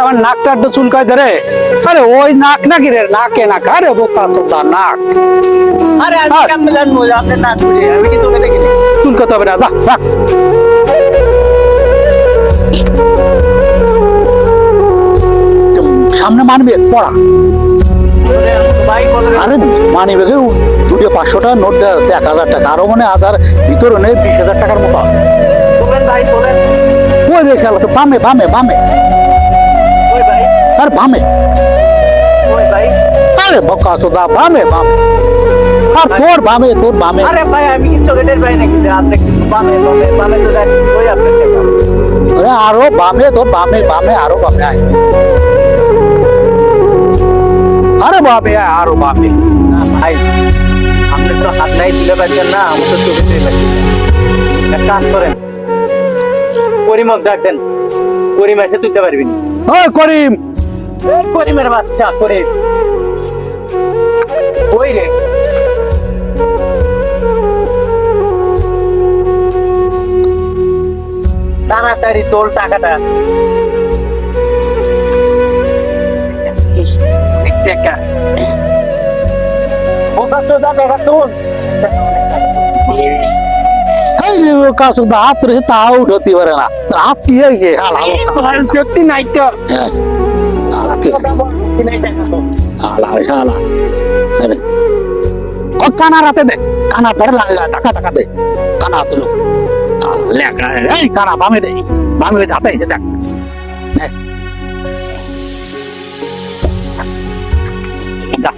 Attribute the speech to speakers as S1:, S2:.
S1: আমার নাকটা একটু চুলকায় ধরে। আরে ওই নাক নাকি রে, নাকে নাক, আরে বোকা তোতা নাক।
S2: আরে আমি কেমন জানবো যে আপনার নাক ঘুরে? আমি কি চোখে দেখিনি?
S1: চুলকাতে হবে না, যা রাখ। সামনে মানবে পড়া।
S2: ভাই বলো রে।
S1: আরে মানি ব্যাগে দুটো 500 টাকা নোট, 1000 টাকা, আরো মানে হাজার ভিতরে নেই 20,000 টাকার মতো আছে।
S2: বলেন ভাই বলেন।
S1: ওই রে শালা, তো বামে বামে বামে,
S2: ওই ভাই
S1: আর বামে,
S2: ওই ভাই।
S1: আরে বোকা চোদা, বামে বামে, আর তোর বামে, তোর বামে।
S2: আরে ভাই আমি কি চোখে টের পাই নাকি যে আপনি কিন্তু বামে বামে বামে তো যাই ওই আপনার টাকা।
S1: আরে আরো বামে, তোর বামে বামে, আরো বামে আয়। আরে বামে আয়, আরো বামে।
S2: না ভাই আপনি তো হাত নাই তুলে পাচ্ছেন না, আমি তো চোখে টের পাচ্ছি না। এক কাজ করেন, করিমক ডাক দেন, করিম এসে তুলতে পারবি না।
S1: ওই করিম,
S2: এই করিমের বাচ্চা করিম ওই রে। তাড়াতাড়ি তোল টাকাটা। টাকা বোকা চোদা টাকা তোল।
S1: এই রে বোকা চোদা, হাত রে তাও উঠতে পারে না, তোর হাত কি হয়েছে? হালা
S2: সত্যি নাই তো।
S1: শালা, আরে ও কানা রাতে দে, কানা ধরে লাগা, টাকা টাকা দে, কানা তুলো লেখা। এই কানা বামে দে, বামে হাতে এসে দেখ। যা